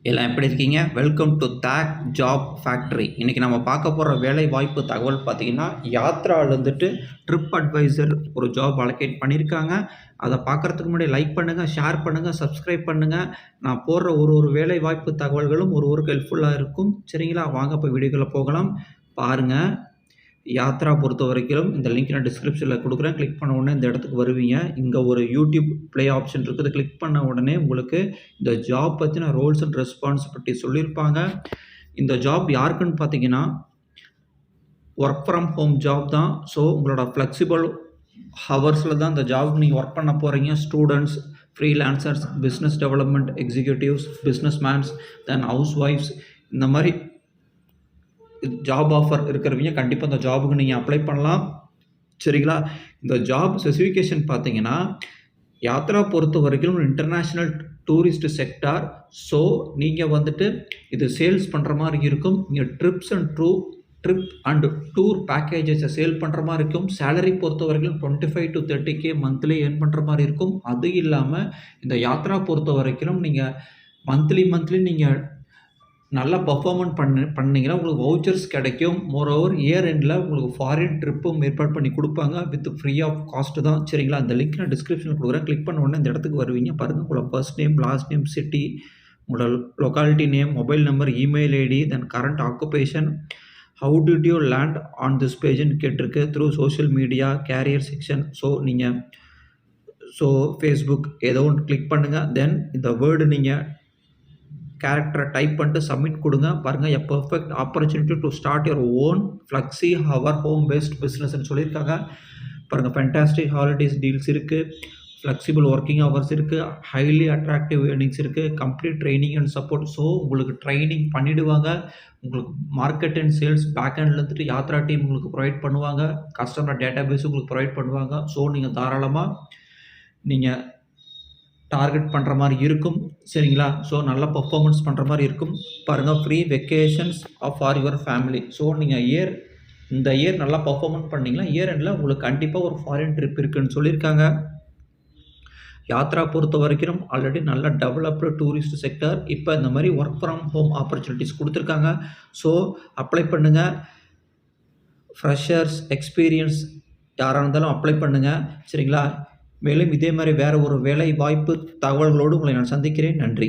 எல்லாம் எப்படி இருக்கீங்க? Welcome to tech job factory. இன்றைக்கி நம்ம பார்க்க போகிற வேலை வாய்ப்பு தகவல் பார்த்தீங்கன்னா, யாத்ராவில் இருந்துட்டு ட்ரிப் அட்வைசர் ஒரு ஜாப் அலோகேட் பண்ணியிருக்காங்க. அதை பார்க்குறதுக்கு முன்னாடி லைக் பண்ணுங்கள், ஷேர் பண்ணுங்கள், சப்ஸ்கிரைப் பண்ணுங்கள். நான் போடுற ஒரு வேலை வாய்ப்பு தகவல்களும் ஒருவருக்கு ஹெல்ப்ஃபுல்லாக இருக்கும். சரிங்களா? வாங்க இப்போ வீடியோக்குள்ளே போகலாம். பாருங்கள். யாத்ரா பொறுத்த வரைக்கும் இந்த லிங்க் நான் டிஸ்கிரிப்ஷனில் கொடுக்குறேன். கிளிக் பண்ண உடனே இந்த இடத்துக்கு வருவீங்க. இங்கே ஒரு யூடியூப் ப்ளே ஆப்ஷன் இருக்குது. கிளிக் பண்ண உடனே உங்களுக்கு இந்த ஜாப் பற்றின ரோல்ஸ் அண்ட் ரெஸ்பான்சிபிலிட்டி சொல்லியிருப்பாங்க. இந்த ஜாப் யாருக்குன்னு பார்த்தீங்கன்னா, ஒர்க் ஃப்ரம் ஹோம் ஜாப் தான். ஸோ உங்களோட ஃப்ளெக்சிபிள் ஹவர்ஸில் தான் இந்த ஜாப்க்கு நீங்கள் ஒர்க் பண்ண போகிறீங்க. Students, freelancers, business development executives, business mans, then house wifes, இந்த மாதிரி ஜாப் ஆஃபர் இருக்கிறவங்க கண்டிப்பாக இந்த ஜாபுக்கு நீங்கள் அப்ளை பண்ணலாம். சரிங்களா? இந்த ஜாப் ஸ்பெசிஃபிகேஷன் பார்த்தீங்கன்னா, யாத்ரா பொறுத்த வரைக்கும் இன்டர்நேஷ்னல் டூரிஸ்ட் செக்டார். ஸோ நீங்கள் வந்துட்டு இது சேல்ஸ் பண்ணுற மாதிரி இருக்கும். நீங்கள் ட்ரிப் அண்ட் டூர் பேக்கேஜஸை சேல் பண்ணுற மாதிரி இருக்கும். சேலரி பொறுத்த வரைக்கும் 25 to 30K மந்த்லி ஏர்ன் பண்ணுற மாதிரி இருக்கும். அது இல்லாமல் இந்த யாத்ரா பொறுத்த வரைக்கும் நீங்கள் மந்த்லி நீங்கள் நல்லா பர்ஃபார்மன்ஸ் பண்ணீங்கன்னா உங்களுக்கு வவுச்சர்ஸ் கிடைக்கும். மோரோவர் இயர் எண்டில் உங்களுக்கு ஃபாரின் ட்ரிப்பும் ஏற்பாடு பண்ணி கொடுப்பாங்க. வித் ஃப்ரீ ஆஃப் காஸ்ட் தான். சரிங்களா? அந்த லிங்க் நான் டிஸ்கிரிப்ஷனில் கொடுக்குறேன். கிளிக் பண்ண உடனே இந்த இடத்துக்கு வருவீங்க. பாருங்கள், உங்களோட first name, last name, city, உங்களோட locality name, mobile number, email ID, then current occupation, how did you land on this பேஜ்னு கேட்டிருக்கு. Through social media, career section. So Facebook ஏதோ ஒன்று கிளிக் பண்ணுங்கள். தென் இந்த வேர்டு நீங்கள் கேரக்டரை டைப் பண்ணிட்டு சப்மிட் கொடுங்க. பாருங்கள், a perfect opportunity to start your own flexi hour home based பிஸ்னஸ்ன்னு சொல்லியிருக்காங்க. பாருங்கள், ஃபேண்டாஸ்டிக் ஹாலிடேஸ் டீல்ஸ் இருக்குது, ஃப்ளெக்சிபிள் ஒர்க்கிங் ஹவர்ஸ் இருக்குது, ஹைலி அட்ராக்டிவ் ஏர்னிங்ஸ் இருக்குது, complete training and support. So உங்களுக்கு ட்ரைனிங் பண்ணிவிடுவாங்க. உங்களுக்கு மார்க்கெட் அண்ட் சேல்ஸ் பேக்ஹேண்டில் இருந்துட்டு யாத்ரா டீம் உங்களுக்கு ப்ரொவைட் பண்ணுவாங்க. கஸ்டமர் டேட்டா பேஸ் உங்களுக்கு ப்ரொவைட் பண்ணுவாங்க. ஸோ நீங்கள் தாராளமாக நீங்கள் டார்கெட் பண்ணுற மாதிரி இருக்கும். சரிங்களா? ஸோ நல்லா பர்ஃபார்மன்ஸ் பண்ணுற மாதிரி இருக்கும். பாருங்கள், free vacations for your family. So நீங்கள் இந்த இயர் நல்லா பர்ஃபார்மன்ஸ் பண்ணிங்கன்னா இயர் எண்டில் உங்களுக்கு கண்டிப்பாக ஒரு ஃபாரின் ட்ரிப் இருக்குதுன்னு சொல்லியிருக்காங்க. யாத்ரா பொறுத்த வரைக்கும் ஆல்ரெடி நல்ல டெவலப்டு டூரிஸ்ட் செக்டர். இப்போ இந்த மாதிரி ஒர்க் ஃப்ரம் ஹோம் ஆப்பர்ச்சுனிட்டிஸ் கொடுத்துருக்காங்க. ஸோ அப்ளை பண்ணுங்கள். ஃப்ரெஷர்ஸ், எக்ஸ்பீரியன்ஸ் யாராக இருந்தாலும் அப்ளை பண்ணுங்கள். சரிங்களா? மேலும் இதே மாதிரி வேறு ஒரு வேலை வாய்ப்பு தகவல்களோடு உங்களை நான் சந்திக்கிறேன். நன்றி.